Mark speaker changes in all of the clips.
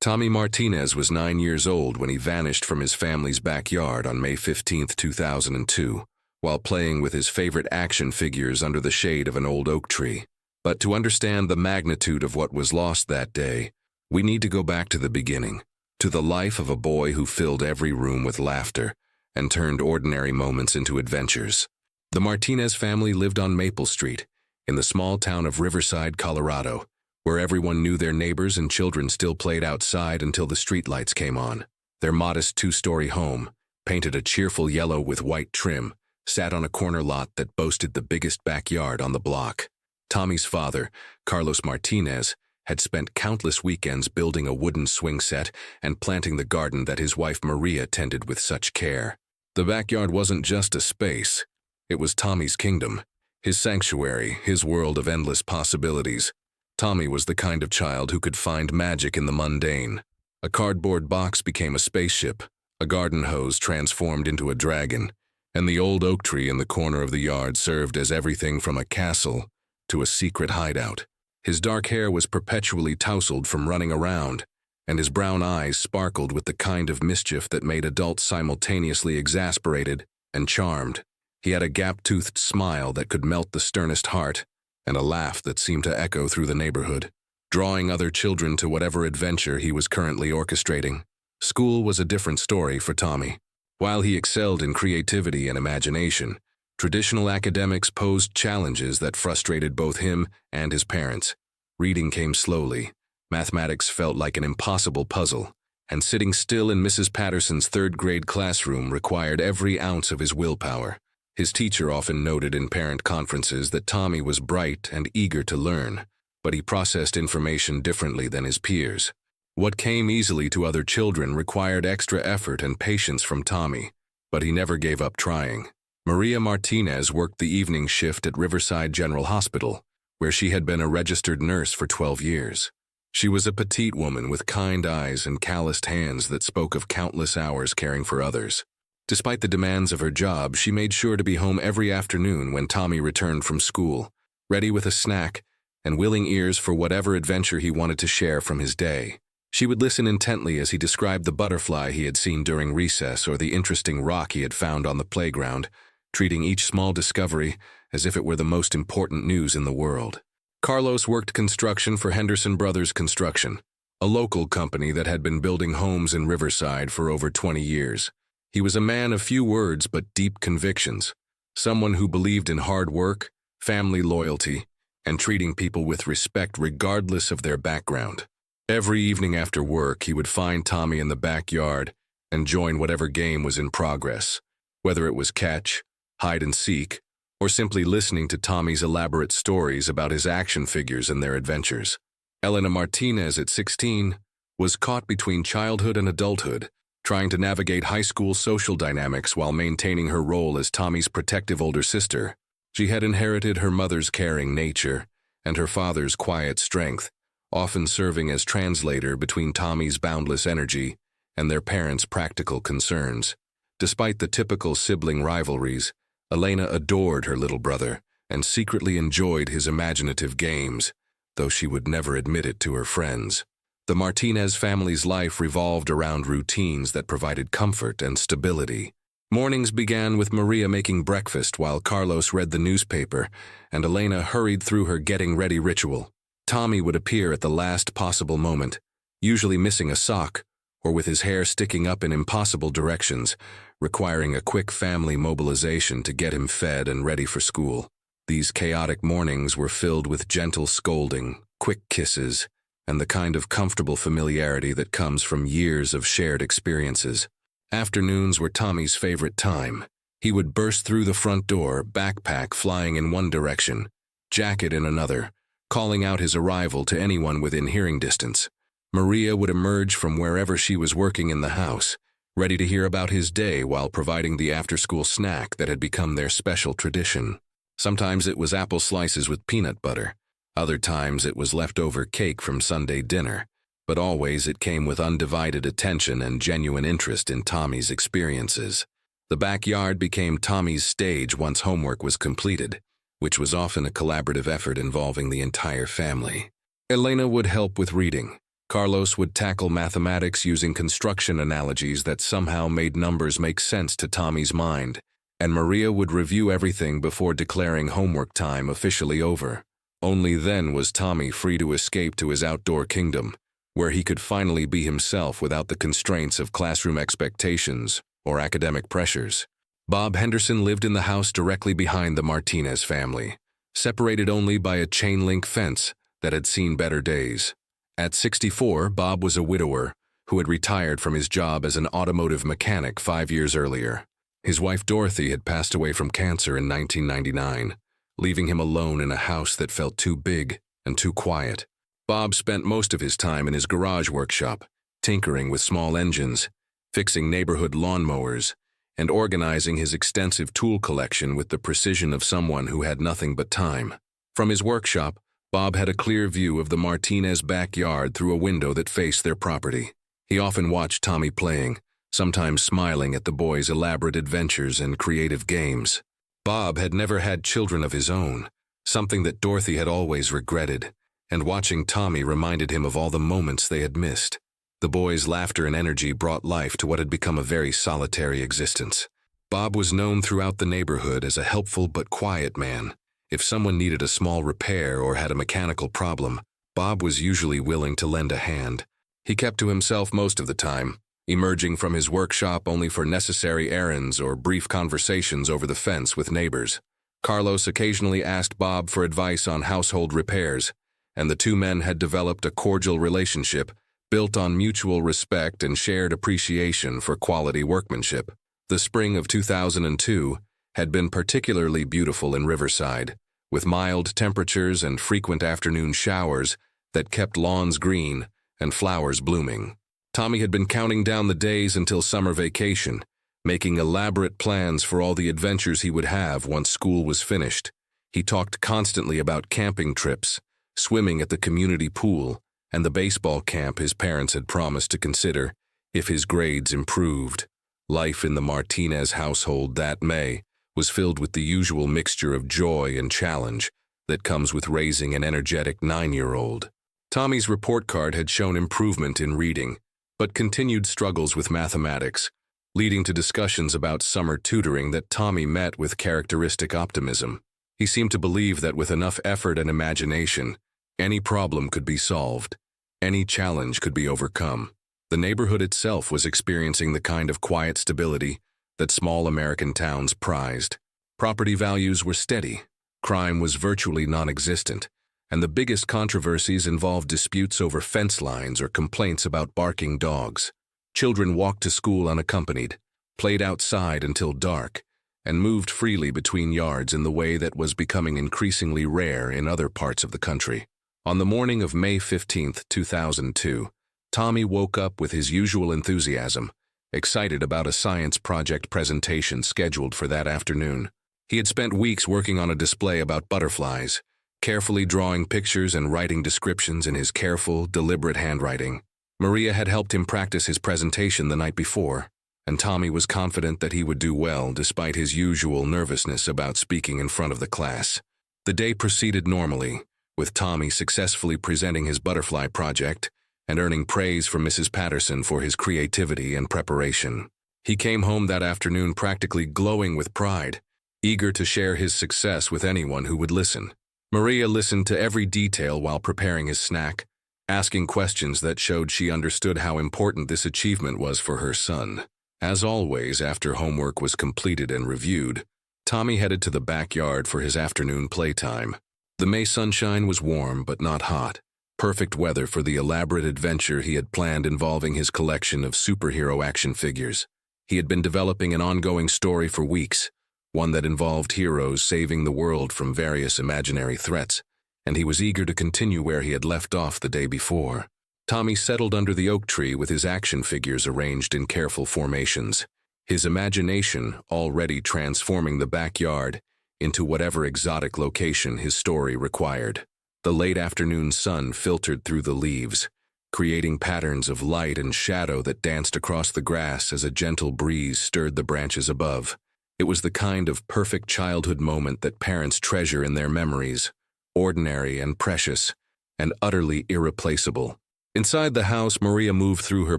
Speaker 1: Tommy Martinez was 9 years old when he vanished from his family's backyard on May 15, 2002, while playing with his favorite action figures under the shade of an old oak tree. But to understand the magnitude of what was lost that day, we need to go back to the beginning, to the life of a boy who filled every room with laughter and turned ordinary moments into adventures. The Martinez family lived on Maple Street, in the small town of Riverside, Colorado, where everyone knew their neighbors and children still played outside until the streetlights came on. Their modest two-story home, painted a cheerful yellow with white trim, sat on a corner lot that boasted the biggest backyard on the block. Tommy's father, Carlos Martinez, had spent countless weekends building a wooden swing set and planting the garden that his wife Maria tended with such care. The backyard wasn't just a space. It was Tommy's kingdom, his sanctuary, his world of endless possibilities. Tommy was the kind of child who could find magic in the mundane. A cardboard box became a spaceship, a garden hose transformed into a dragon, and the old oak tree in the corner of the yard served as everything from a castle to a secret hideout. His dark hair was perpetually tousled from running around, and his brown eyes sparkled with the kind of mischief that made adults simultaneously exasperated and charmed. He had a gap-toothed smile that could melt the sternest heart, and a laugh that seemed to echo through the neighborhood, drawing other children to whatever adventure he was currently orchestrating. School was a different story for Tommy. While he excelled in creativity and imagination, traditional academics posed challenges that frustrated both him and his parents. Reading came slowly, mathematics felt like an impossible puzzle, and sitting still in Mrs. Patterson's third-grade classroom required every ounce of his willpower. His teacher often noted in parent conferences that Tommy was bright and eager to learn, but he processed information differently than his peers. What came easily to other children required extra effort and patience from Tommy, but he never gave up trying. Maria Martinez worked the evening shift at Riverside General Hospital, where she had been a registered nurse for 12 years. She was a petite woman with kind eyes and calloused hands that spoke of countless hours caring for others. Despite the demands of her job, she made sure to be home every afternoon when Tommy returned from school, ready with a snack and willing ears for whatever adventure he wanted to share from his day. She would listen intently as he described the butterfly he had seen during recess or the interesting rock he had found on the playground, treating each small discovery as if it were the most important news in the world. Carlos worked construction for Henderson Brothers Construction, a local company that had been building homes in Riverside for over 20 years. He was a man of few words but deep convictions, someone who believed in hard work, family loyalty, and treating people with respect regardless of their background. Every evening after work, he would find Tommy in the backyard and join whatever game was in progress, whether it was catch, hide and seek, or simply listening to Tommy's elaborate stories about his action figures and their adventures. Elena Martinez, at 16, was caught between childhood and adulthood, trying to navigate high school social dynamics while maintaining her role as Tommy's protective older sister. She had inherited her mother's caring nature and her father's quiet strength, often serving as translator between Tommy's boundless energy and their parents' practical concerns. Despite the typical sibling rivalries, Elena adored her little brother and secretly enjoyed his imaginative games, though she would never admit it to her friends. The Martinez family's life revolved around routines that provided comfort and stability. Mornings began with Maria making breakfast while Carlos read the newspaper, and Elena hurried through her getting-ready ritual. Tommy would appear at the last possible moment, usually missing a sock or with his hair sticking up in impossible directions, requiring a quick family mobilization to get him fed and ready for school. These chaotic mornings were filled with gentle scolding, quick kisses, and the kind of comfortable familiarity that comes from years of shared experiences. Afternoons were Tommy's favorite time. He would burst through the front door, backpack flying in one direction, jacket in another, calling out his arrival to anyone within hearing distance. Maria would emerge from wherever she was working in the house, ready to hear about his day while providing the after-school snack that had become their special tradition. Sometimes it was apple slices with peanut butter. Other times it was leftover cake from Sunday dinner, but always it came with undivided attention and genuine interest in Tommy's experiences. The backyard became Tommy's stage once homework was completed, which was often a collaborative effort involving the entire family. Elena would help with reading. Carlos would tackle mathematics using construction analogies that somehow made numbers make sense to Tommy's mind, and Maria would review everything before declaring homework time officially over. Only then was Tommy free to escape to his outdoor kingdom, where he could finally be himself without the constraints of classroom expectations or academic pressures. Bob Henderson lived in the house directly behind the Martinez family, separated only by a chain-link fence that had seen better days. At 64, Bob was a widower who had retired from his job as an automotive mechanic 5 years earlier. His wife Dorothy had passed away from cancer in 1999, leaving him alone in a house that felt too big and too quiet. Bob spent most of his time in his garage workshop, tinkering with small engines, fixing neighborhood lawnmowers, and organizing his extensive tool collection with the precision of someone who had nothing but time. From his workshop, Bob had a clear view of the Martinez backyard through a window that faced their property. He often watched Tommy playing, sometimes smiling at the boys' elaborate adventures and creative games. Bob had never had children of his own, something that Dorothy had always regretted, and watching Tommy reminded him of all the moments they had missed. The boys' laughter and energy brought life to what had become a very solitary existence. Bob was known throughout the neighborhood as a helpful but quiet man. If someone needed a small repair or had a mechanical problem, Bob was usually willing to lend a hand. He kept to himself most of the time, emerging from his workshop only for necessary errands or brief conversations over the fence with neighbors. Carlos occasionally asked Bob for advice on household repairs, and the two men had developed a cordial relationship built on mutual respect and shared appreciation for quality workmanship. The spring of 2002 had been particularly beautiful in Riverside, with mild temperatures and frequent afternoon showers that kept lawns green and flowers blooming. Tommy had been counting down the days until summer vacation, making elaborate plans for all the adventures he would have once school was finished. He talked constantly about camping trips, swimming at the community pool, and the baseball camp his parents had promised to consider if his grades improved. Life in the Martinez household that May was filled with the usual mixture of joy and challenge that comes with raising an energetic 9-year-old. Tommy's report card had shown improvement in reading, but continued struggles with mathematics, leading to discussions about summer tutoring that Tommy met with characteristic optimism. He seemed to believe that with enough effort and imagination, any problem could be solved, any challenge could be overcome. The neighborhood itself was experiencing the kind of quiet stability that small American towns prized. Property values were steady, crime was virtually non-existent, and the biggest controversies involved disputes over fence lines or complaints about barking dogs. Children walked to school unaccompanied, played outside until dark, and moved freely between yards in the way that was becoming increasingly rare in other parts of the country. On the morning of May 15, 2002, Tommy woke up with his usual enthusiasm, excited about a science project presentation scheduled for that afternoon. He had spent weeks working on a display about butterflies, carefully drawing pictures and writing descriptions in his careful, deliberate handwriting. Maria had helped him practice his presentation the night before, and Tommy was confident that he would do well despite his usual nervousness about speaking in front of the class. The day proceeded normally, with Tommy successfully presenting his butterfly project and earning praise from Mrs. Patterson for his creativity and preparation. He came home that afternoon practically glowing with pride, eager to share his success with anyone who would listen. Maria listened to every detail while preparing his snack, asking questions that showed she understood how important this achievement was for her son. As always, after homework was completed and reviewed, Tommy headed to the backyard for his afternoon playtime. The May sunshine was warm but not hot, perfect weather for the elaborate adventure he had planned involving his collection of superhero action figures. He had been developing an ongoing story for weeks, one that involved heroes saving the world from various imaginary threats, and he was eager to continue where he had left off the day before. Tommy settled under the oak tree with his action figures arranged in careful formations, his imagination already transforming the backyard into whatever exotic location his story required. The late afternoon sun filtered through the leaves, creating patterns of light and shadow that danced across the grass as a gentle breeze stirred the branches above. It was the kind of perfect childhood moment that parents treasure in their memories, ordinary and precious, and utterly irreplaceable. Inside the house, Maria moved through her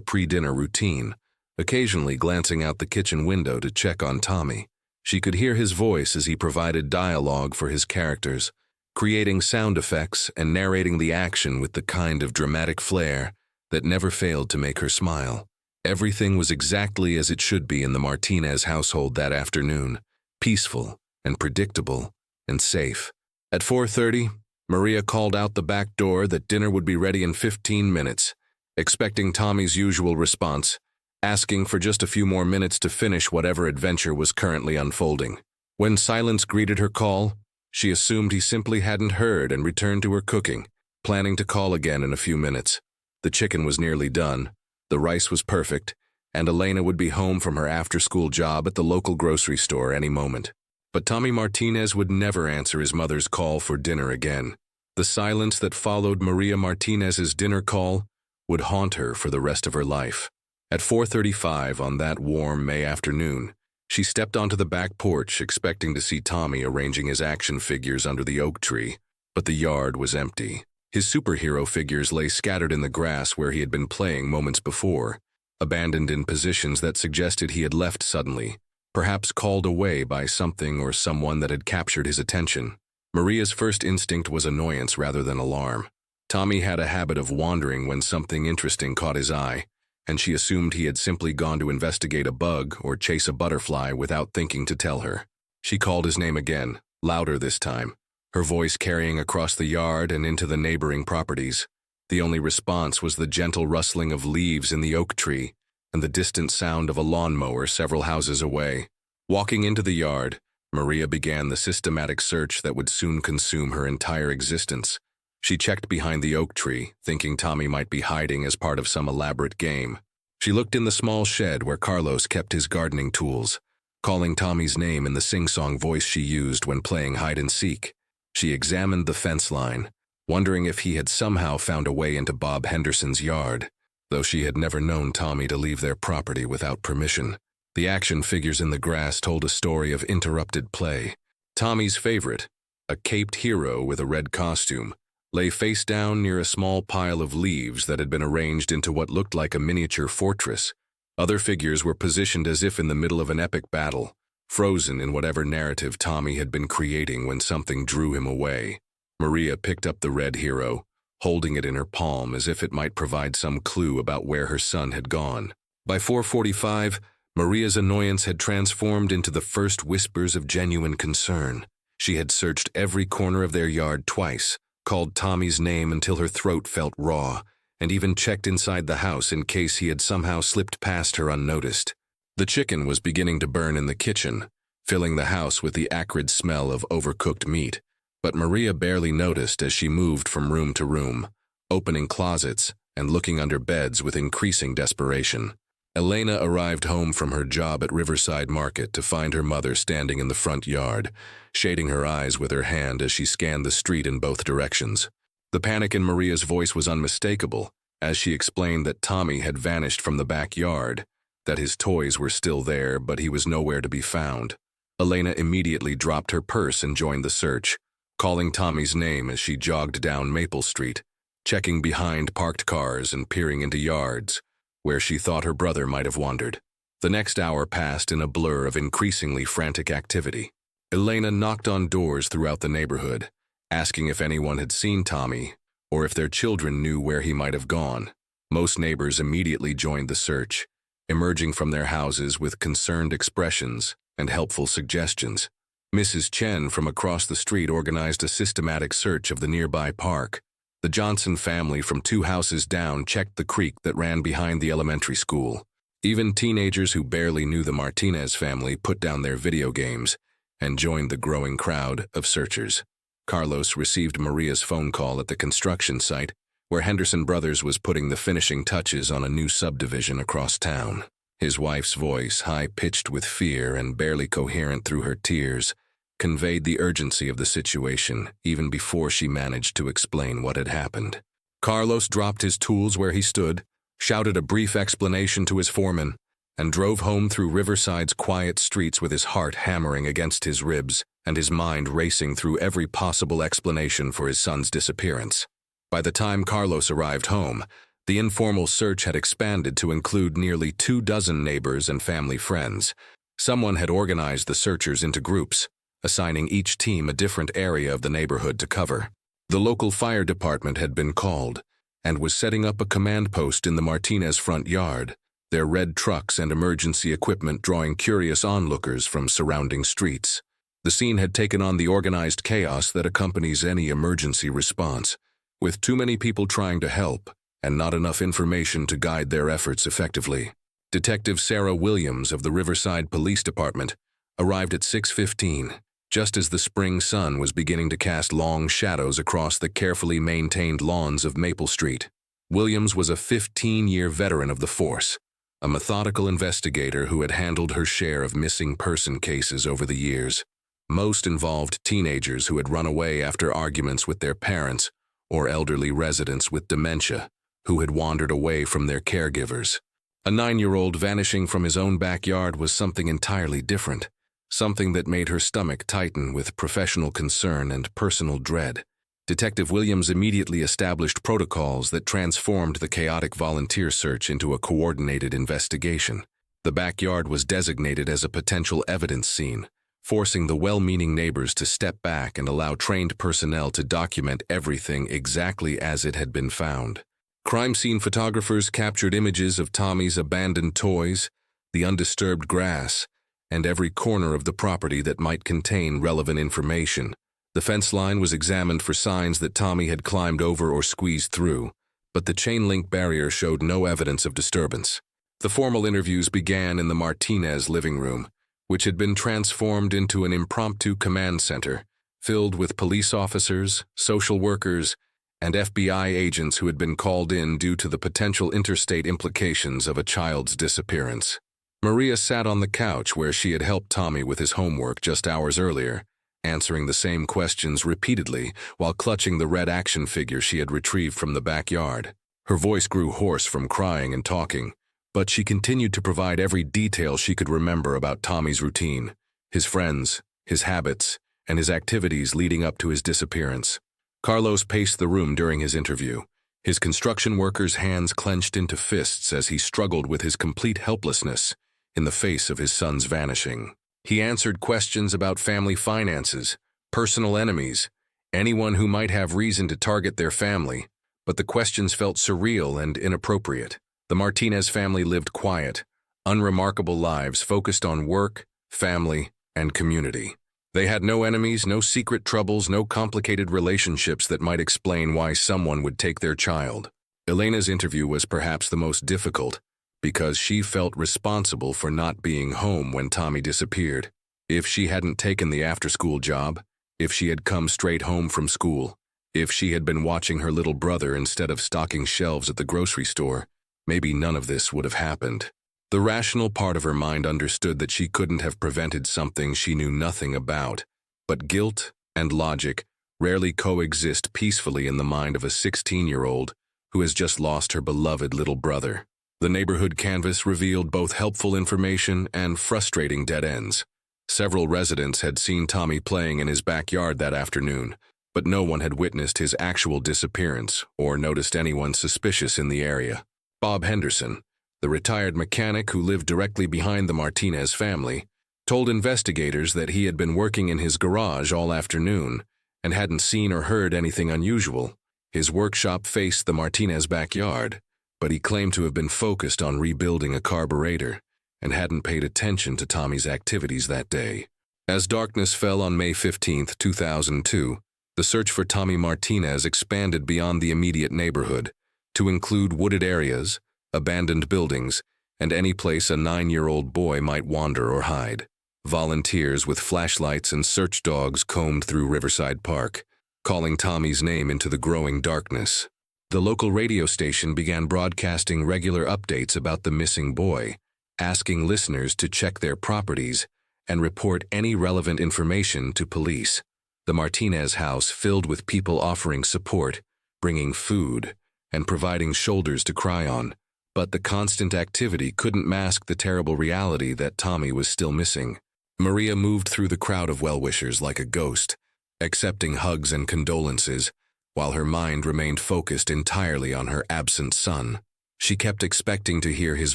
Speaker 1: pre-dinner routine, occasionally glancing out the kitchen window to check on Tommy. She could hear his voice as he provided dialogue for his characters, creating sound effects and narrating the action with the kind of dramatic flair that never failed to make her smile. Everything was exactly as it should be in the Martinez household that afternoon, peaceful and predictable and safe. At 4:30, Maria called out the back door that dinner would be ready in 15 minutes, expecting Tommy's usual response, asking for just a few more minutes to finish whatever adventure was currently unfolding. When silence greeted her call, she assumed he simply hadn't heard and returned to her cooking, planning to call again in a few minutes. The chicken was nearly done, the rice was perfect, and Elena would be home from her after-school job at the local grocery store any moment. But Tommy Martinez would never answer his mother's call for dinner again. The silence that followed Maria Martinez's dinner call would haunt her for the rest of her life. At 4:35 on that warm May afternoon, she stepped onto the back porch expecting to see Tommy arranging his action figures under the oak tree, but the yard was empty. His superhero figures lay scattered in the grass where he had been playing moments before, abandoned in positions that suggested he had left suddenly, perhaps called away by something or someone that had captured his attention. Maria's first instinct was annoyance rather than alarm. Tommy had a habit of wandering when something interesting caught his eye, and she assumed he had simply gone to investigate a bug or chase a butterfly without thinking to tell her. She called his name again, louder this time, her voice carrying across the yard and into the neighboring properties. The only response was the gentle rustling of leaves in the oak tree and the distant sound of a lawnmower several houses away. Walking into the yard, Maria began the systematic search that would soon consume her entire existence. She checked behind the oak tree, thinking Tommy might be hiding as part of some elaborate game. She looked in the small shed where Carlos kept his gardening tools, calling Tommy's name in the sing-song voice she used when playing hide-and-seek. She examined the fence line, wondering if he had somehow found a way into Bob Henderson's yard, though she had never known Tommy to leave their property without permission. The action figures in the grass told a story of interrupted play. Tommy's favorite, a caped hero with a red costume, lay face down near a small pile of leaves that had been arranged into what looked like a miniature fortress. Other figures were positioned as if in the middle of an epic battle, frozen in whatever narrative Tommy had been creating when something drew him away. Maria picked up the red hero, holding it in her palm as if it might provide some clue about where her son had gone. By 4:45, Maria's annoyance had transformed into the first whispers of genuine concern. She had searched every corner of their yard twice, called Tommy's name until her throat felt raw, and even checked inside the house in case he had somehow slipped past her unnoticed. The chicken was beginning to burn in the kitchen, filling the house with the acrid smell of overcooked meat, but Maria barely noticed as she moved from room to room, opening closets and looking under beds with increasing desperation. Elena arrived home from her job at Riverside Market to find her mother standing in the front yard, shading her eyes with her hand as she scanned the street in both directions. The panic in Maria's voice was unmistakable as she explained that Tommy had vanished from the backyard, that his toys were still there but he was nowhere to be found. Elena immediately dropped her purse and joined the search, calling Tommy's name as she jogged down Maple Street, checking behind parked cars and peering into yards where she thought her brother might have wandered. The next hour passed in a blur of increasingly frantic activity. Elena knocked on doors throughout the neighborhood, asking if anyone had seen Tommy or if their children knew where he might have gone. Most neighbors immediately joined the search, emerging from their houses with concerned expressions and helpful suggestions. Mrs. Chen from across the street organized a systematic search of the nearby park. The Johnson family from 2 houses down checked the creek that ran behind the elementary school. Even teenagers who barely knew the Martinez family put down their video games and joined the growing crowd of searchers. Carlos received Maria's phone call at the construction site where Henderson Brothers was putting the finishing touches on a new subdivision across town. His wife's voice, high-pitched with fear and barely coherent through her tears, conveyed the urgency of the situation even before she managed to explain what had happened. Carlos dropped his tools where he stood, shouted a brief explanation to his foreman, and drove home through Riverside's quiet streets with his heart hammering against his ribs and his mind racing through every possible explanation for his son's disappearance. By the time Carlos arrived home, The informal search had expanded to include nearly 24 neighbors and family friends. Someone had organized the searchers into groups, assigning each team a different area of the neighborhood to cover. The local fire department had been called and was setting up a command post in the Martinez front yard, their red trucks and emergency equipment drawing curious onlookers from surrounding streets. The scene had taken on the organized chaos that accompanies any emergency response, with too many people trying to help and not enough information to guide their efforts effectively. Detective Sarah Williams of the Riverside Police Department arrived at 6:15, just as the spring sun was beginning to cast long shadows across the carefully maintained lawns of Maple Street. Williams was a 15-year veteran of the force, a methodical investigator who had handled her share of missing person cases over the years. Most involved teenagers who had run away after arguments with their parents, or elderly residents with dementia who had wandered away from their caregivers. A 9-year-old vanishing from his own backyard was something entirely different, something that made her stomach tighten with professional concern and personal dread. Detective Williams immediately established protocols that transformed the chaotic volunteer search into a coordinated investigation. The backyard was designated as a potential evidence scene, forcing the well-meaning neighbors to step back and allow trained personnel to document everything exactly as it had been found. Crime scene photographers captured images of Tommy's abandoned toys, the undisturbed grass, and every corner of the property that might contain relevant information. The fence line was examined for signs that Tommy had climbed over or squeezed through, but the chain-link barrier showed no evidence of disturbance. The formal interviews began in the Martinez living room, which had been transformed into an impromptu command center, filled with police officers, social workers, and FBI agents who had been called in due to the potential interstate implications of a child's disappearance. Maria sat on the couch where she had helped Tommy with his homework just hours earlier, answering the same questions repeatedly while clutching the red action figure she had retrieved from the backyard. Her voice grew hoarse from crying and talking, but she continued to provide every detail she could remember about Tommy's routine, his friends, his habits, and his activities leading up to his disappearance. Carlos paced the room during his interview, his construction worker's hands clenched into fists as he struggled with his complete helplessness in the face of his son's vanishing. He answered questions about family finances, personal enemies, anyone who might have reason to target their family, but the questions felt surreal and inappropriate. The Martinez family lived quiet, unremarkable lives focused on work, family, and community. They had no enemies, no secret troubles, no complicated relationships that might explain why someone would take their child. Elena's interview was perhaps the most difficult, because she felt responsible for not being home when Tommy disappeared. If she hadn't taken the after-school job, if she had come straight home from school, if she had been watching her little brother instead of stocking shelves at the grocery store, maybe none of this would have happened. The rational part of her mind understood that she couldn't have prevented something she knew nothing about, but guilt and logic rarely coexist peacefully in the mind of a 16-year-old who has just lost her beloved little brother. The neighborhood canvas revealed both helpful information and frustrating dead ends. Several residents had seen Tommy playing in his backyard that afternoon, but no one had witnessed his actual disappearance or noticed anyone suspicious in the area. Bob Henderson, the retired mechanic who lived directly behind the Martinez family, told investigators that he had been working in his garage all afternoon and hadn't seen or heard anything unusual. His workshop faced the Martinez backyard, but he claimed to have been focused on rebuilding a carburetor and hadn't paid attention to Tommy's activities that day. As darkness fell on May 15, 2002, the search for Tommy Martinez expanded beyond the immediate neighborhood to include wooded areas, abandoned buildings, and any place a 9-year-old boy might wander or hide. Volunteers with flashlights and search dogs combed through Riverside Park, calling Tommy's name into the growing darkness. The local radio station began broadcasting regular updates about the missing boy, asking listeners to check their properties and report any relevant information to police. The Martinez house filled with people offering support, bringing food, and providing shoulders to cry on. But the constant activity couldn't mask the terrible reality that Tommy was still missing. Maria moved through the crowd of well-wishers like a ghost, accepting hugs and condolences, while her mind remained focused entirely on her absent son. She kept expecting to hear his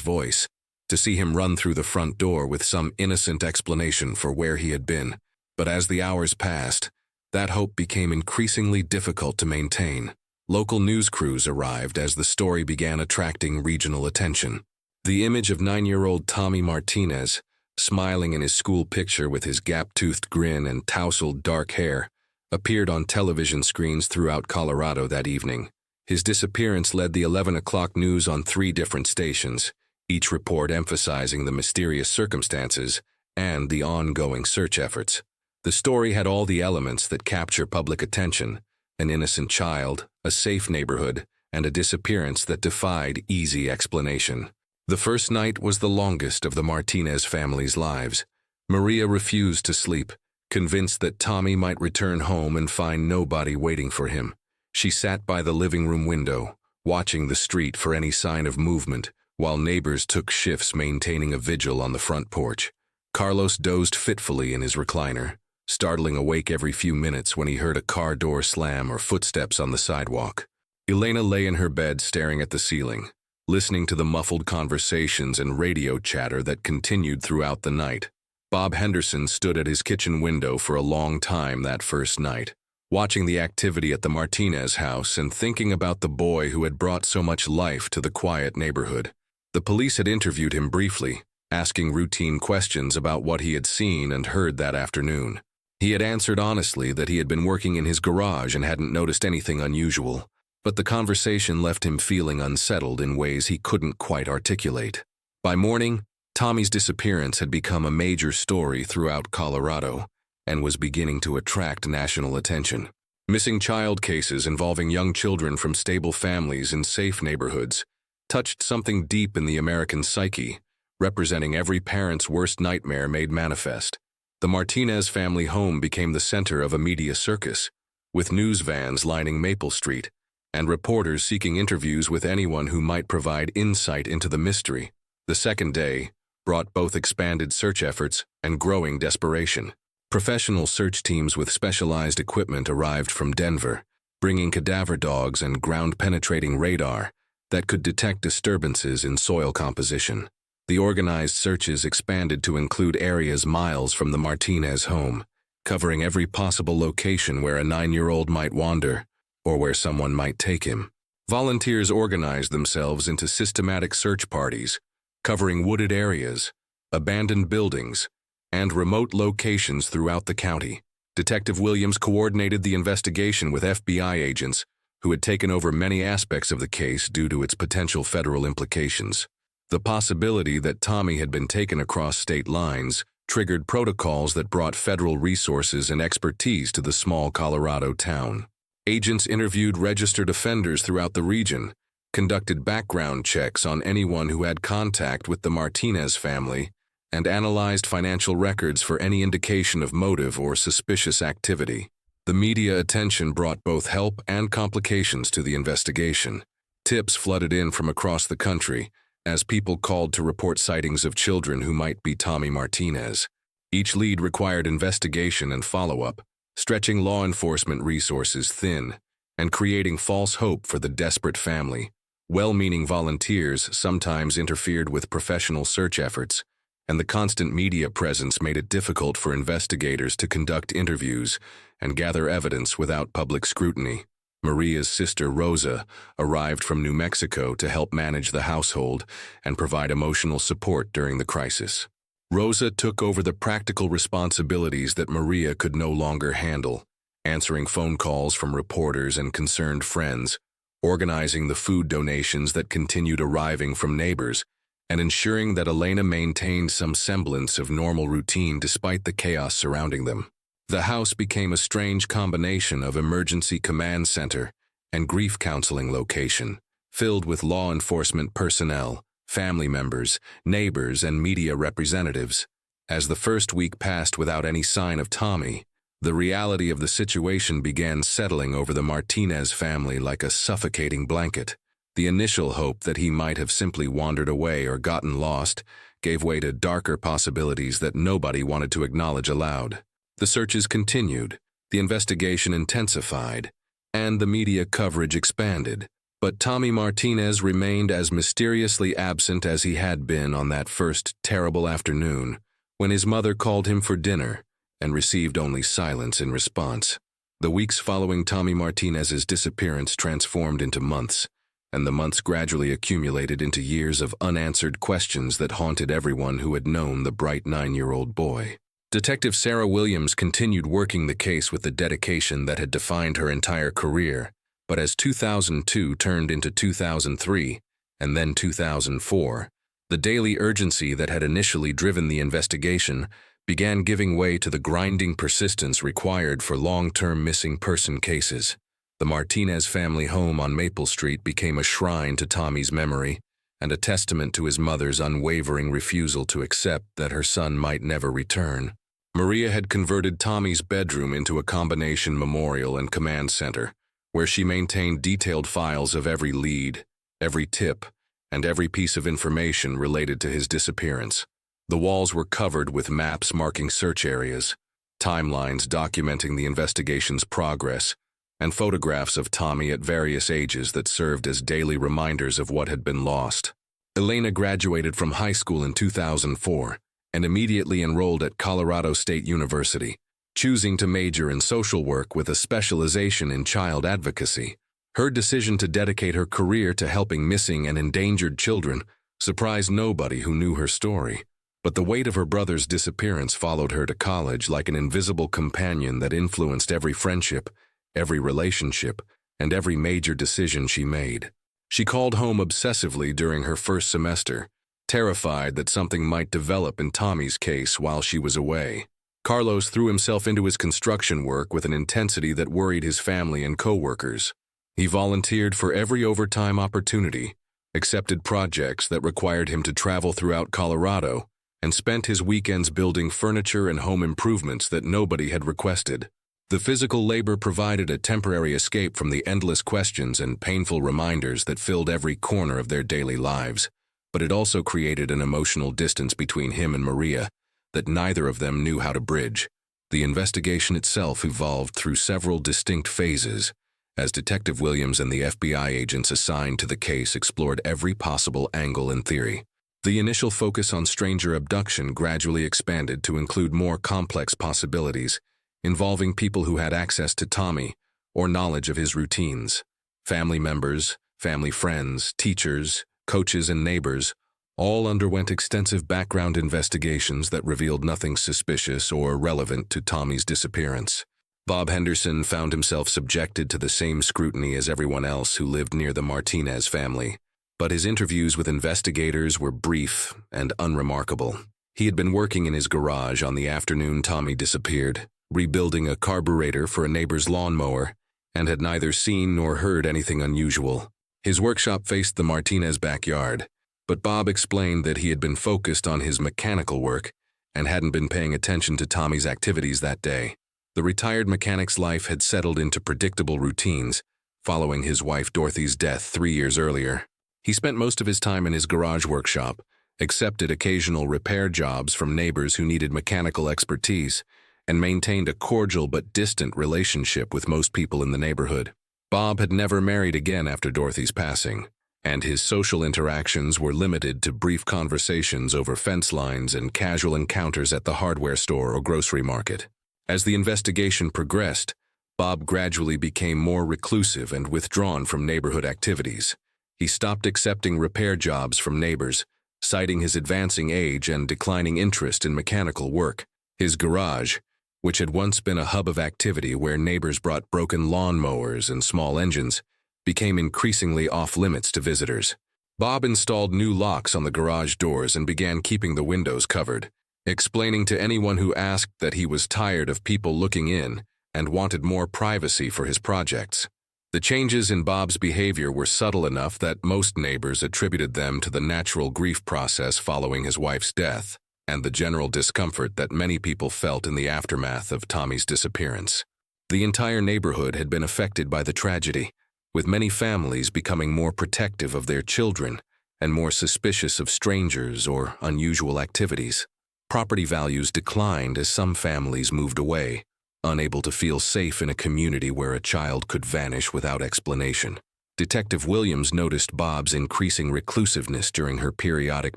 Speaker 1: voice, to see him run through the front door with some innocent explanation for where he had been. But as the hours passed, that hope became increasingly difficult to maintain. Local news crews arrived as the story began attracting regional attention. The image of 9-year-old Tommy Martinez, smiling in his school picture with his gap-toothed grin and tousled dark hair, appeared on television screens throughout Colorado that evening. His disappearance led the 11 o'clock news on 3 different stations, each report emphasizing the mysterious circumstances and the ongoing search efforts. The story had all the elements that capture public attention: an innocent child, a safe neighborhood, and a disappearance that defied easy explanation. The first night was the longest of the Martinez family's lives. Maria refused to sleep, convinced that Tommy might return home and find nobody waiting for him. She sat by the living room window, watching the street for any sign of movement, while neighbors took shifts maintaining a vigil on the front porch. Carlos dozed fitfully in his recliner, startling awake every few minutes when he heard a car door slam or footsteps on the sidewalk. Elena lay in her bed staring at the ceiling, listening to the muffled conversations and radio chatter that continued throughout the night. Bob Henderson stood at his kitchen window for a long time that first night, watching the activity at the Martinez house and thinking about the boy who had brought so much life to the quiet neighborhood. The police had interviewed him briefly, asking routine questions about what he had seen and heard that afternoon. He had answered honestly that he had been working in his garage and hadn't noticed anything unusual, but the conversation left him feeling unsettled in ways he couldn't quite articulate. By morning, Tommy's disappearance had become a major story throughout Colorado and was beginning to attract national attention. Missing child cases involving young children from stable families in safe neighborhoods touched something deep in the American psyche, representing every parent's worst nightmare made manifest. The Martinez family home became the center of a media circus, with news vans lining Maple Street and reporters seeking interviews with anyone who might provide insight into the mystery. The second day brought both expanded search efforts and growing desperation. Professional search teams with specialized equipment arrived from Denver, bringing cadaver dogs and ground-penetrating radar that could detect disturbances in soil composition. The organized searches expanded to include areas miles from the Martinez home, covering every possible location where a 9-year-old might wander or where someone might take him. Volunteers organized themselves into systematic search parties, covering wooded areas, abandoned buildings, and remote locations throughout the county. Detective Williams coordinated the investigation with FBI agents who had taken over many aspects of the case due to its potential federal implications. The possibility that Tommy had been taken across state lines triggered protocols that brought federal resources and expertise to the small Colorado town. Agents interviewed registered offenders throughout the region, conducted background checks on anyone who had contact with the Martinez family, and analyzed financial records for any indication of motive or suspicious activity. The media attention brought both help and complications to the investigation. Tips flooded in from across the country as people called to report sightings of children who might be Tommy Martinez. Each lead required investigation and follow-up, stretching law enforcement resources thin and creating false hope for the desperate family. Well-meaning volunteers sometimes interfered with professional search efforts, and the constant media presence made it difficult for investigators to conduct interviews and gather evidence without public scrutiny. Maria's sister, Rosa, arrived from New Mexico to help manage the household and provide emotional support during the crisis. Rosa took over the practical responsibilities that Maria could no longer handle, answering phone calls from reporters and concerned friends, organizing the food donations that continued arriving from neighbors, and ensuring that Elena maintained some semblance of normal routine despite the chaos surrounding them. The house became a strange combination of emergency command center and grief counseling location, filled with law enforcement personnel, family members, neighbors, and media representatives. As the first week passed without any sign of Tommy, the reality of the situation began settling over the Martinez family like a suffocating blanket. The initial hope that he might have simply wandered away or gotten lost gave way to darker possibilities that nobody wanted to acknowledge aloud. The searches continued, the investigation intensified, and the media coverage expanded. But Tommy Martinez remained as mysteriously absent as he had been on that first terrible afternoon, when his mother called him for dinner and received only silence in response. The weeks following Tommy Martinez's disappearance transformed into months, and the months gradually accumulated into years of unanswered questions that haunted everyone who had known the bright 9-year-old boy. Detective Sarah Williams continued working the case with the dedication that had defined her entire career, but as 2002 turned into 2003, and then 2004, the daily urgency that had initially driven the investigation began giving way to the grinding persistence required for long-term missing person cases. The Martinez family home on Maple Street became a shrine to Tommy's memory and a testament to his mother's unwavering refusal to accept that her son might never return. Maria had converted Tommy's bedroom into a combination memorial and command center, where she maintained detailed files of every lead, every tip, and every piece of information related to his disappearance. The walls were covered with maps marking search areas, timelines documenting the investigation's progress, and photographs of Tommy at various ages that served as daily reminders of what had been lost. Elena graduated from high school in 2004 and immediately enrolled at Colorado State University, choosing to major in social work with a specialization in child advocacy. Her decision to dedicate her career to helping missing and endangered children surprised nobody who knew her story. But the weight of her brother's disappearance followed her to college like an invisible companion that influenced every friendship, every relationship, and every major decision she made. She called home obsessively during her first semester, terrified that something might develop in Tommy's case while she was away. Carlos threw himself into his construction work with an intensity that worried his family and co-workers. He volunteered for every overtime opportunity, accepted projects that required him to travel throughout Colorado, and spent his weekends building furniture and home improvements that nobody had requested. The physical labor provided a temporary escape from the endless questions and painful reminders that filled every corner of their daily lives, but it also created an emotional distance between him and Maria that neither of them knew how to bridge. The investigation itself evolved through several distinct phases, as Detective Williams and the FBI agents assigned to the case explored every possible angle and theory. The initial focus on stranger abduction gradually expanded to include more complex possibilities, involving people who had access to Tommy or knowledge of his routines. Family members, family friends, teachers, coaches, and neighbors all underwent extensive background investigations that revealed nothing suspicious or relevant to Tommy's disappearance. Bob Henderson found himself subjected to the same scrutiny as everyone else who lived near the Martinez family. But his interviews with investigators were brief and unremarkable. He had been working in his garage on the afternoon Tommy disappeared, rebuilding a carburetor for a neighbor's lawnmower, and had neither seen nor heard anything unusual. His workshop faced the Martinez backyard, but Bob explained that he had been focused on his mechanical work and hadn't been paying attention to Tommy's activities that day. The retired mechanic's life had settled into predictable routines following his wife Dorothy's death 3 years earlier. He spent most of his time in his garage workshop, accepted occasional repair jobs from neighbors who needed mechanical expertise, and maintained a cordial but distant relationship with most people in the neighborhood. Bob had never married again after Dorothy's passing, and his social interactions were limited to brief conversations over fence lines and casual encounters at the hardware store or grocery market. As the investigation progressed, Bob gradually became more reclusive and withdrawn from neighborhood activities. He stopped accepting repair jobs from neighbors, citing his advancing age and declining interest in mechanical work. His garage, which had once been a hub of activity where neighbors brought broken lawnmowers and small engines, became increasingly off-limits to visitors. Bob installed new locks on the garage doors and began keeping the windows covered, explaining to anyone who asked that he was tired of people looking in and wanted more privacy for his projects. The changes in Bob's behavior were subtle enough that most neighbors attributed them to the natural grief process following his wife's death and the general discomfort that many people felt in the aftermath of Tommy's disappearance. The entire neighborhood had been affected by the tragedy, with many families becoming more protective of their children and more suspicious of strangers or unusual activities. Property values declined as some families moved away, unable to feel safe in a community where a child could vanish without explanation. Detective Williams noticed Bob's increasing reclusiveness during her periodic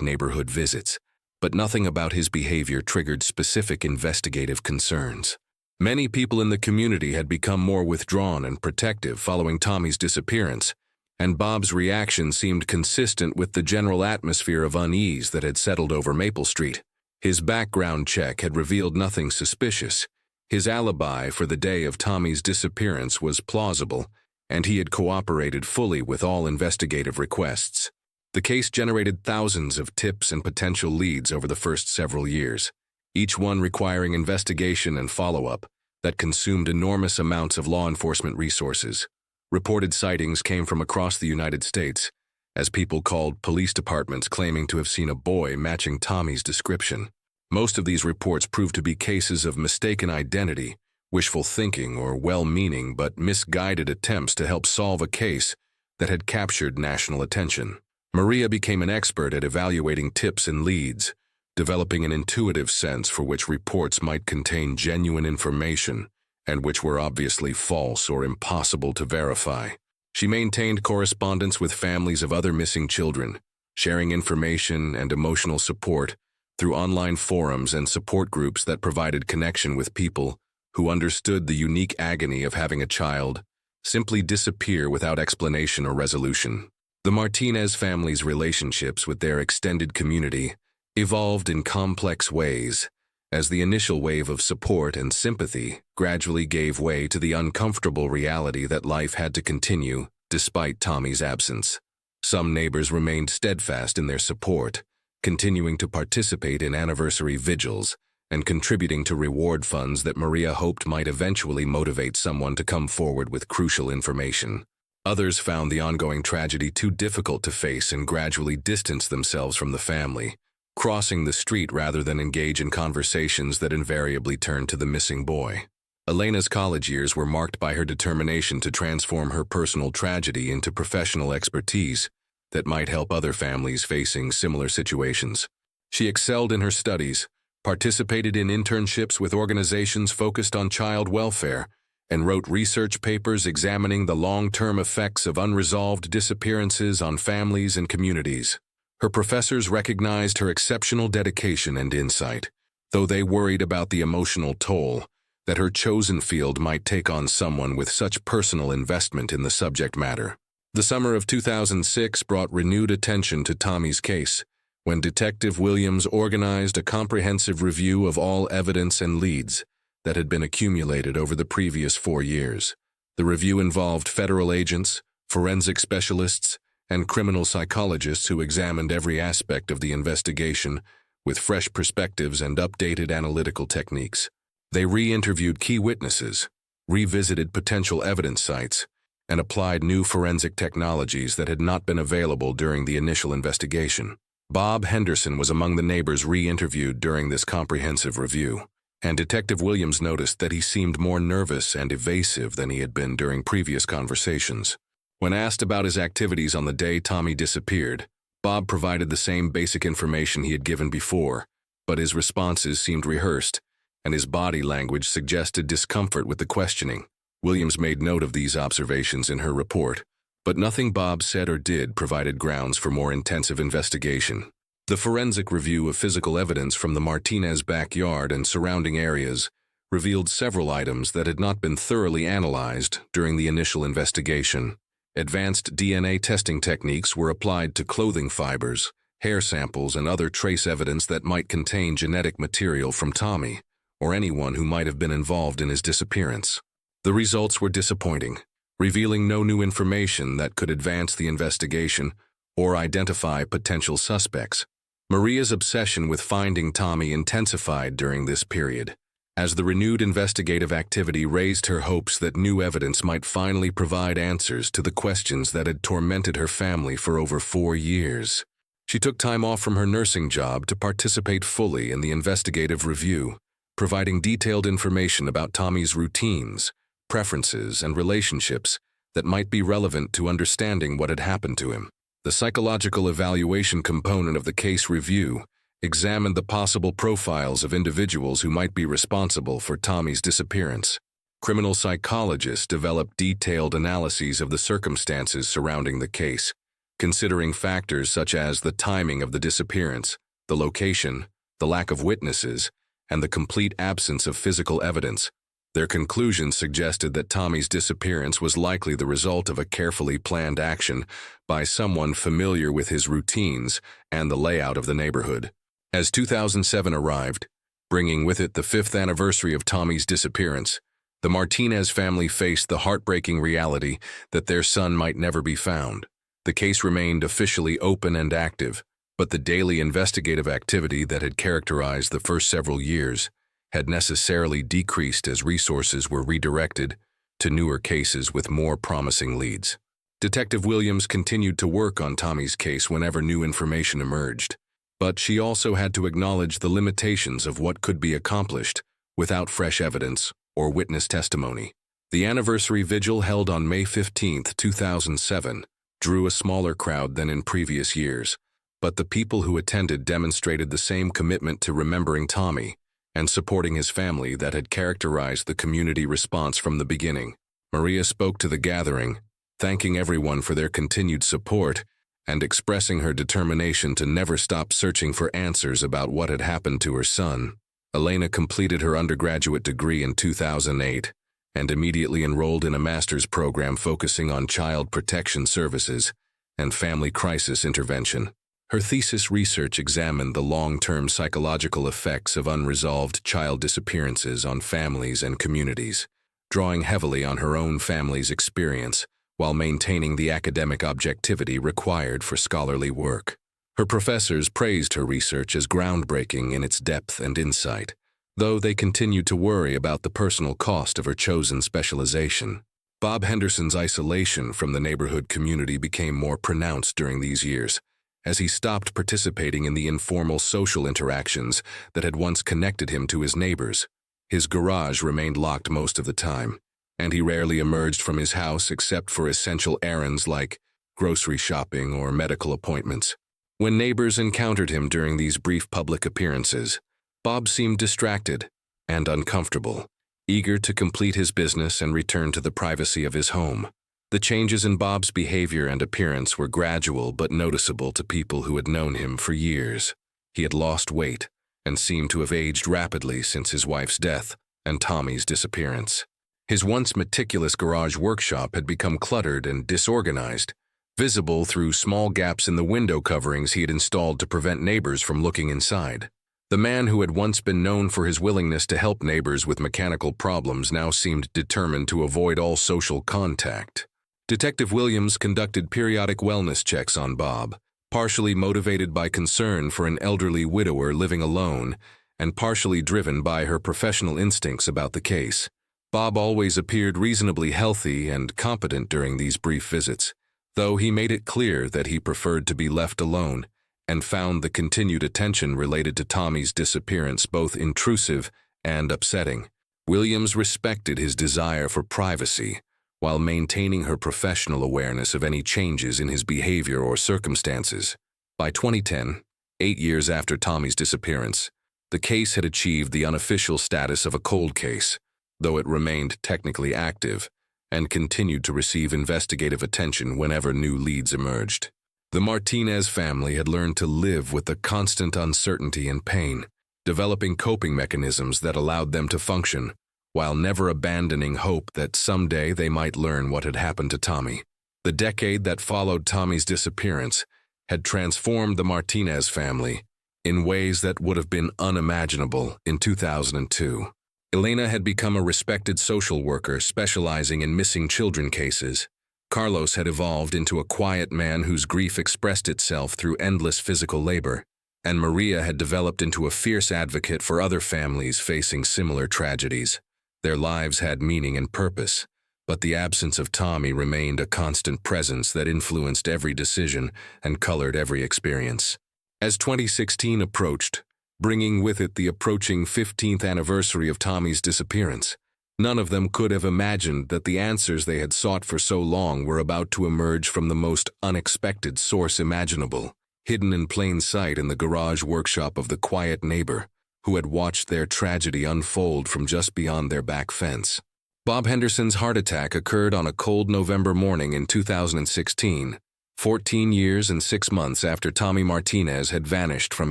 Speaker 1: neighborhood visits, but nothing about his behavior triggered specific investigative concerns. Many people in the community had become more withdrawn and protective following Tommy's disappearance, and Bob's reaction seemed consistent with the general atmosphere of unease that had settled over Maple Street. His background check had revealed nothing suspicious. His alibi for the day of Tommy's disappearance was plausible, and he had cooperated fully with all investigative requests. The case generated thousands of tips and potential leads over the first several years, each one requiring investigation and follow-up that consumed enormous amounts of law enforcement resources. Reported sightings came from across the United States, as people called police departments claiming to have seen a boy matching Tommy's description. Most of these reports proved to be cases of mistaken identity, wishful thinking, or well-meaning but misguided attempts to help solve a case that had captured national attention. Maria became an expert at evaluating tips and leads, developing an intuitive sense for which reports might contain genuine information and which were obviously false or impossible to verify. She maintained correspondence with families of other missing children, sharing information and emotional support through online forums and support groups that provided connection with people who understood the unique agony of having a child simply disappear without explanation or resolution. The Martinez family's relationships with their extended community evolved in complex ways, as the initial wave of support and sympathy gradually gave way to the uncomfortable reality that life had to continue despite Tommy's absence. Some neighbors remained steadfast in their support, continuing to participate in anniversary vigils and contributing to reward funds that Maria hoped might eventually motivate someone to come forward with crucial information. Others found the ongoing tragedy too difficult to face and gradually distanced themselves from the family, crossing the street rather than engage in conversations that invariably turned to the missing boy. Elena's college years were marked by her determination to transform her personal tragedy into professional expertise that might help other families facing similar situations. She excelled in her studies, participated in internships with organizations focused on child welfare, and wrote research papers examining the long-term effects of unresolved disappearances on families and communities. Her professors recognized her exceptional dedication and insight, though they worried about the emotional toll that her chosen field might take on someone with such personal investment in the subject matter. The summer of 2006 brought renewed attention to Tommy's case, when Detective Williams organized a comprehensive review of all evidence and leads that had been accumulated over the previous 4 years. The review involved federal agents, forensic specialists, and criminal psychologists who examined every aspect of the investigation with fresh perspectives and updated analytical techniques. They re-interviewed key witnesses, revisited potential evidence sites, and applied new forensic technologies that had not been available during the initial investigation. Bob Henderson was among the neighbors re-interviewed during this comprehensive review, and Detective Williams noticed that he seemed more nervous and evasive than he had been during previous conversations. When asked about his activities on the day Tommy disappeared, Bob provided the same basic information he had given before, but his responses seemed rehearsed, and his body language suggested discomfort with the questioning. Williams made note of these observations in her report, but nothing Bob said or did provided grounds for more intensive investigation. The forensic review of physical evidence from the Martinez backyard and surrounding areas revealed several items that had not been thoroughly analyzed during the initial investigation. Advanced DNA testing techniques were applied to clothing fibers, hair samples, and other trace evidence that might contain genetic material from Tommy or anyone who might have been involved in his disappearance. The results were disappointing, revealing no new information that could advance the investigation or identify potential suspects. Maria's obsession with finding Tommy intensified during this period, as the renewed investigative activity raised her hopes that new evidence might finally provide answers to the questions that had tormented her family for over 4 years. She took time off from her nursing job to participate fully in the investigative review, providing detailed information about Tommy's routines, preferences, and relationships that might be relevant to understanding what had happened to him. The psychological evaluation component of the case review examined the possible profiles of individuals who might be responsible for Tommy's disappearance. Criminal psychologists developed detailed analyses of the circumstances surrounding the case, considering factors such as the timing of the disappearance, the location, the lack of witnesses, and the complete absence of physical evidence. Their conclusions suggested that Tommy's disappearance was likely the result of a carefully planned action by someone familiar with his routines and the layout of the neighborhood. As 2007 arrived, bringing with it the 5th anniversary of Tommy's disappearance, the Martinez family faced the heartbreaking reality that their son might never be found. The case remained officially open and active, but the daily investigative activity that had characterized the first several years had necessarily decreased as resources were redirected to newer cases with more promising leads. Detective Williams continued to work on Tommy's case whenever new information emerged, but she also had to acknowledge the limitations of what could be accomplished without fresh evidence or witness testimony. The anniversary vigil held on May 15, 2007, drew a smaller crowd than in previous years, but the people who attended demonstrated the same commitment to remembering Tommy and supporting his family that had characterized the community response from the beginning. Maria spoke to the gathering, thanking everyone for their continued support and expressing her determination to never stop searching for answers about what had happened to her son. Elena completed her undergraduate degree in 2008 and immediately enrolled in a master's program focusing on child protection services and family crisis intervention. Her thesis research examined the long-term psychological effects of unresolved child disappearances on families and communities, drawing heavily on her own family's experience while maintaining the academic objectivity required for scholarly work. Her professors praised her research as groundbreaking in its depth and insight, though they continued to worry about the personal cost of her chosen specialization. Bob Henderson's isolation from the neighborhood community became more pronounced during these years, as he stopped participating in the informal social interactions that had once connected him to his neighbors. His garage remained locked most of the time, and he rarely emerged from his house except for essential errands like grocery shopping or medical appointments. When neighbors encountered him during these brief public appearances, Bob seemed distracted and uncomfortable, eager to complete his business and return to the privacy of his home. The changes in Bob's behavior and appearance were gradual but noticeable to people who had known him for years. He had lost weight and seemed to have aged rapidly since his wife's death and Tommy's disappearance. His once meticulous garage workshop had become cluttered and disorganized, visible through small gaps in the window coverings he had installed to prevent neighbors from looking inside. The man who had once been known for his willingness to help neighbors with mechanical problems now seemed determined to avoid all social contact. Detective Williams conducted periodic wellness checks on Bob, partially motivated by concern for an elderly widower living alone and partially driven by her professional instincts about the case. Bob always appeared reasonably healthy and competent during these brief visits, though he made it clear that he preferred to be left alone and found the continued attention related to Tommy's disappearance both intrusive and upsetting. Williams respected his desire for privacy while maintaining her professional awareness of any changes in his behavior or circumstances. By 2010, 8 years after Tommy's disappearance, the case had achieved the unofficial status of a cold case, though it remained technically active and continued to receive investigative attention whenever new leads emerged. The Martinez family had learned to live with the constant uncertainty and pain, developing coping mechanisms that allowed them to function, while never abandoning hope that someday they might learn what had happened to Tommy. The decade that followed Tommy's disappearance had transformed the Martinez family in ways that would have been unimaginable in 2002. Elena had become a respected social worker specializing in missing children cases. Carlos had evolved into a quiet man whose grief expressed itself through endless physical labor, and Maria had developed into a fierce advocate for other families facing similar tragedies. Their lives had meaning and purpose, but the absence of Tommy remained a constant presence that influenced every decision and colored every experience. As 2016 approached, bringing with it the approaching 15th anniversary of Tommy's disappearance, none of them could have imagined that the answers they had sought for so long were about to emerge from the most unexpected source imaginable. hidden in plain sight in the garage workshop of the quiet neighbor who had watched their tragedy unfold from just beyond their back fence. Bob Henderson's heart attack occurred on a cold November morning in 2016, 14 years and 6 months after Tommy Martinez had vanished from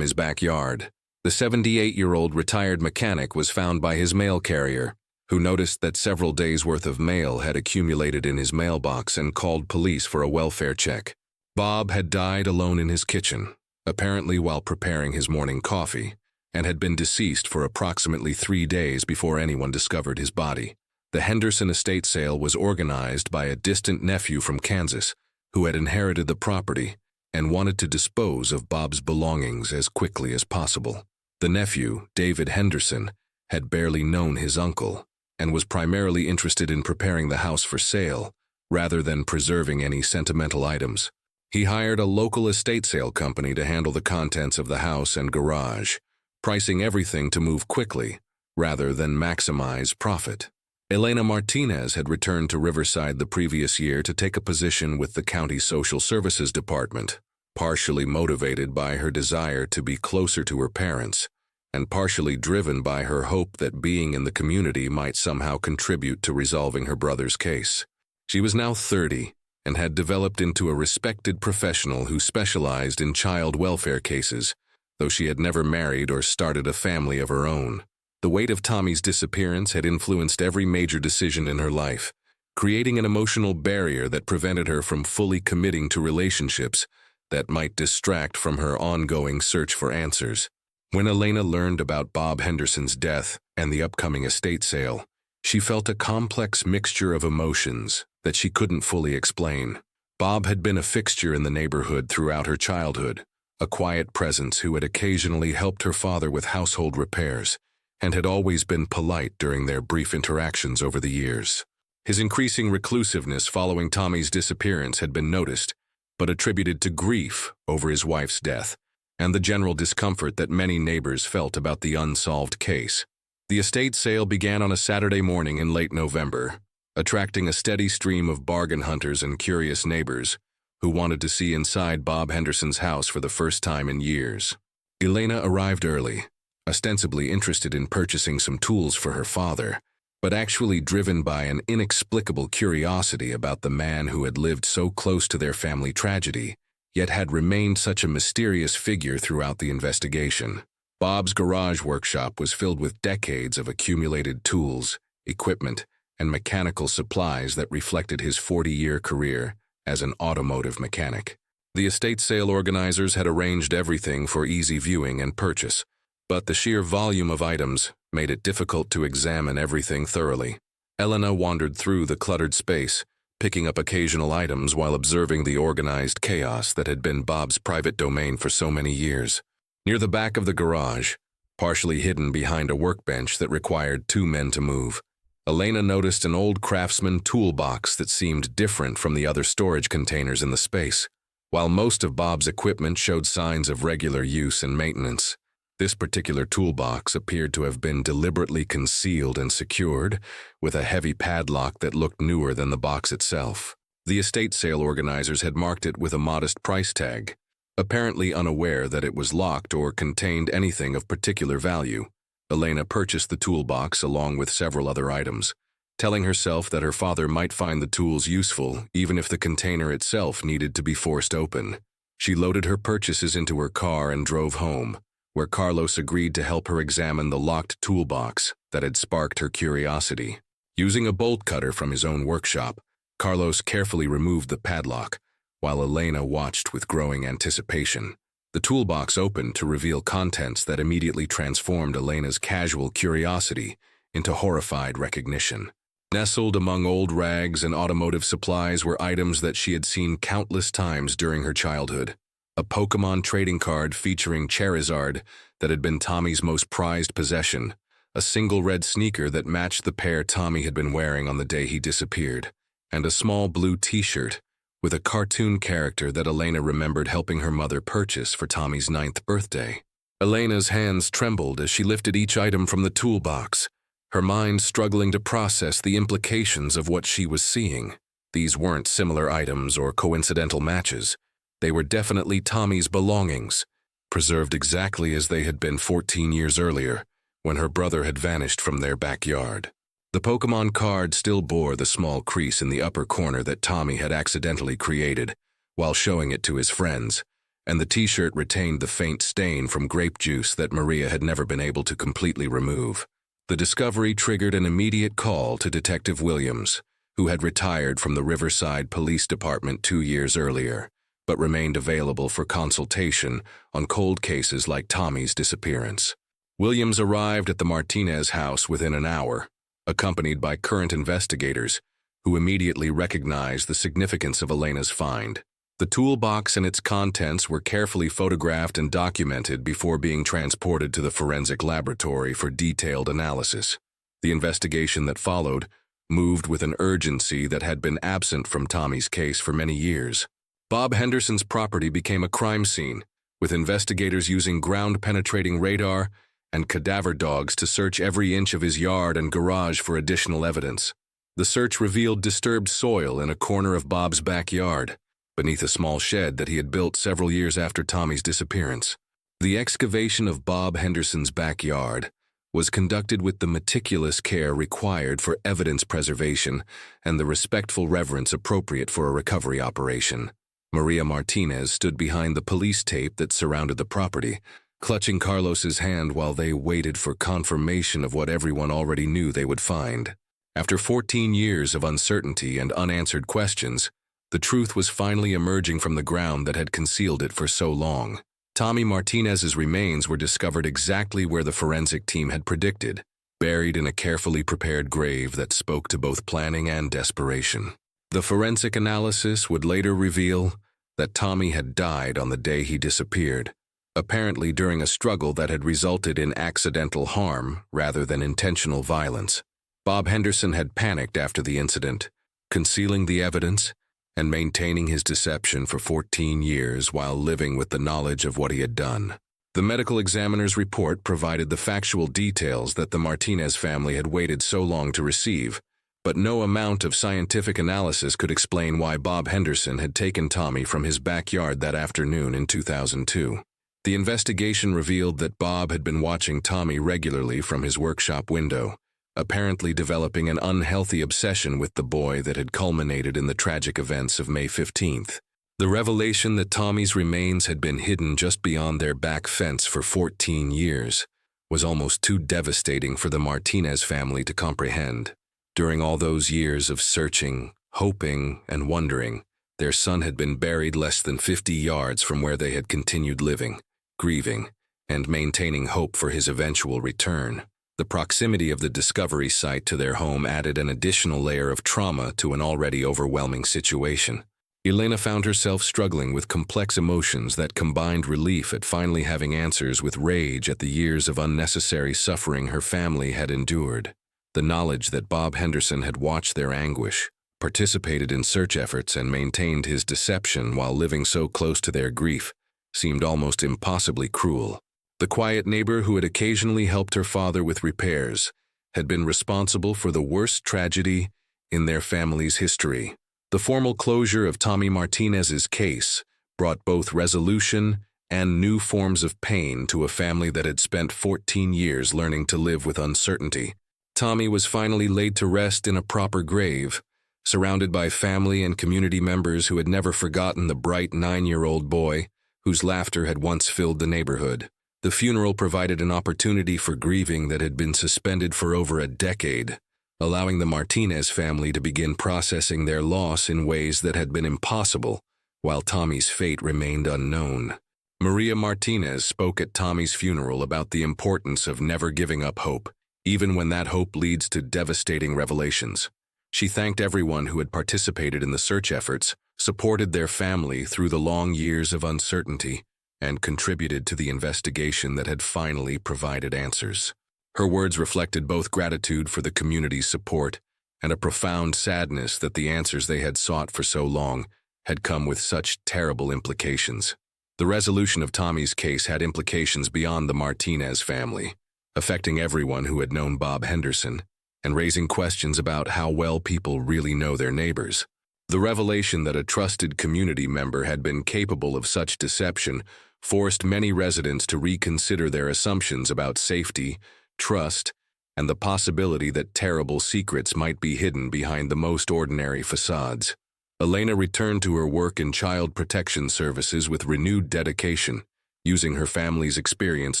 Speaker 1: his backyard. The 78-year-old retired mechanic was found by his mail carrier, who noticed that several days' worth of mail had accumulated in his mailbox and called police for a welfare check. Bob had died alone in his kitchen, apparently while preparing his morning coffee, and had been deceased for approximately 3 days before anyone discovered his body. The Henderson estate sale was organized by a distant nephew from Kansas who had inherited the property and wanted to dispose of Bob's belongings as quickly as possible. The nephew, David Henderson, had barely known his uncle and was primarily interested in preparing the house for sale rather than preserving any sentimental items. He hired a local estate sale company to handle the contents of the house and garage, pricing everything to move quickly rather than maximize profit. Elena Martinez had returned to Riverside the previous year to take a position with the county social services department, partially motivated by her desire to be closer to her parents, and partially driven by her hope that being in the community might somehow contribute to resolving her brother's case. She was now 30 and had developed into a respected professional who specialized in child welfare cases, though she had never married or started a family of her own. The weight of Tommy's disappearance had influenced every major decision in her life, creating an emotional barrier that prevented her from fully committing to relationships that might distract from her ongoing search for answers. When Elena learned about Bob Henderson's death and the upcoming estate sale, she felt a complex mixture of emotions that she couldn't fully explain. Bob had been a fixture in the neighborhood throughout her childhood, a quiet presence who had occasionally helped her father with household repairs, and had always been polite during their brief interactions over the years. His increasing reclusiveness following Tommy's disappearance had been noticed, but attributed to grief over his wife's death, and the general discomfort that many neighbors felt about the unsolved case. The estate sale began on a Saturday morning in late November, attracting a steady stream of bargain hunters and curious neighbors who wanted to see inside Bob Henderson's house for the first time in years. Elena arrived early, ostensibly interested in purchasing some tools for her father, but actually driven by an inexplicable curiosity about the man who had lived so close to their family tragedy, yet had remained such a mysterious figure throughout the investigation. Bob's garage workshop was filled with decades of accumulated tools, equipment, and mechanical supplies that reflected his 40-year career as an automotive mechanic. The estate sale organizers had arranged everything for easy viewing and purchase, but the sheer volume of items made it difficult to examine everything thoroughly. Elena wandered through the cluttered space, picking up occasional items while observing the organized chaos that had been Bob's private domain for so many years. Near the back of the garage, partially hidden behind a workbench that required 2 men to move, Elena noticed an old Craftsman toolbox that seemed different from the other storage containers in the space. While most of Bob's equipment showed signs of regular use and maintenance, this particular toolbox appeared to have been deliberately concealed and secured with a heavy padlock that looked newer than the box itself. The estate sale organizers had marked it with a modest price tag, apparently unaware that it was locked or contained anything of particular value. Elena purchased the toolbox along with several other items, telling herself that her father might find the tools useful even if the container itself needed to be forced open. She loaded her purchases into her car and drove home, where Carlos agreed to help her examine the locked toolbox that had sparked her curiosity. Using a bolt cutter from his own workshop, Carlos carefully removed the padlock, while Elena watched with growing anticipation. The toolbox opened to reveal contents that immediately transformed Elena's casual curiosity into horrified recognition. Nestled among old rags and automotive supplies were items that she had seen countless times during her childhood. A Pokémon trading card featuring Charizard that had been Tommy's most prized possession, a single red sneaker that matched the pair Tommy had been wearing on the day he disappeared, and a small blue t-shirt with a cartoon character that Elena remembered helping her mother purchase for Tommy's 9th birthday. Elena's hands trembled as she lifted each item from the toolbox, her mind struggling to process the implications of what she was seeing. These weren't similar items or coincidental matches. They were definitely Tommy's belongings, preserved exactly as they had been 14 years earlier, when her brother had vanished from their backyard. The Pokémon card still bore the small crease in the upper corner that Tommy had accidentally created while showing it to his friends, and the t-shirt retained the faint stain from grape juice that Maria had never been able to completely remove. The discovery triggered an immediate call to Detective Williams, who had retired from the Riverside Police Department 2 years earlier, but remained available for consultation on cold cases like Tommy's disappearance. Williams arrived at the Martinez house within an hour, accompanied by current investigators, who immediately recognized the significance of Elena's find. The toolbox and its contents were carefully photographed and documented before being transported to the forensic laboratory for detailed analysis. The investigation that followed moved with an urgency that had been absent from Tommy's case for many years. Bob Henderson's property became a crime scene, with investigators using ground-penetrating radar and cadaver dogs to search every inch of his yard and garage for additional evidence. The search revealed disturbed soil in a corner of Bob's backyard, beneath a small shed that he had built several years after Tommy's disappearance. The excavation of Bob Henderson's backyard was conducted with the meticulous care required for evidence preservation and the respectful reverence appropriate for a recovery operation. Maria Martinez stood behind the police tape that surrounded the property, clutching Carlos's hand while they waited for confirmation of what everyone already knew they would find. After 14 years of uncertainty and unanswered questions, the truth was finally emerging from the ground that had concealed it for so long. Tommy Martinez's remains were discovered exactly where the forensic team had predicted, buried in a carefully prepared grave that spoke to both planning and desperation. The forensic analysis would later reveal that Tommy had died on the day he disappeared, apparently during a struggle that had resulted in accidental harm rather than intentional violence. Bob Henderson had panicked after the incident, concealing the evidence and maintaining his deception for 14 years while living with the knowledge of what he had done. The medical examiner's report provided the factual details that the Martinez family had waited so long to receive, but no amount of scientific analysis could explain why Bob Henderson had taken Tommy from his backyard that afternoon in 2002. The investigation revealed that Bob had been watching Tommy regularly from his workshop window, apparently developing an unhealthy obsession with the boy that had culminated in the tragic events of May 15th. The revelation that Tommy's remains had been hidden just beyond their back fence for 14 years was almost too devastating for the Martinez family to comprehend. During all those years of searching, hoping, and wondering, their son had been buried less than 50 yards from where they had continued living, grieving, and maintaining hope for his eventual return. The proximity of the discovery site to their home added an additional layer of trauma to an already overwhelming situation. Elena found herself struggling with complex emotions that combined relief at finally having answers with rage at the years of unnecessary suffering her family had endured. The knowledge that Bob Henderson had watched their anguish, participated in search efforts, and maintained his deception while living so close to their grief seemed almost impossibly cruel. The quiet neighbor who had occasionally helped her father with repairs had been responsible for the worst tragedy in their family's history. The formal closure of Tommy Martinez's case brought both resolution and new forms of pain to a family that had spent 14 years learning to live with uncertainty. Tommy was finally laid to rest in a proper grave, surrounded by family and community members who had never forgotten the bright 9-year-old boy whose laughter had once filled the neighborhood. The funeral provided an opportunity for grieving that had been suspended for over a decade, allowing the Martinez family to begin processing their loss in ways that had been impossible, while Tommy's fate remained unknown. Maria Martinez spoke at Tommy's funeral about the importance of never giving up hope, even when that hope leads to devastating revelations. She thanked everyone who had participated in the search efforts, supported their family through the long years of uncertainty, and contributed to the investigation that had finally provided answers. Her words reflected both gratitude for the community's support and a profound sadness that the answers they had sought for so long had come with such terrible implications. The resolution of Tommy's case had implications beyond the Martinez family, affecting everyone who had known Bob Henderson and raising questions about how well people really know their neighbors. The revelation that a trusted community member had been capable of such deception forced many residents to reconsider their assumptions about safety, trust, and the possibility that terrible secrets might be hidden behind the most ordinary facades. Elena returned to her work in child protection services with renewed dedication, using her family's experience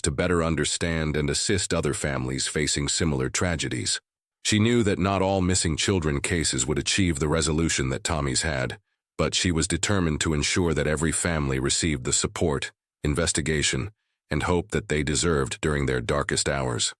Speaker 1: to better understand and assist other families facing similar tragedies. She knew that not all missing children cases would achieve the resolution that Tommy's had, but she was determined to ensure that every family received the support, investigation, and hope that they deserved during their darkest hours.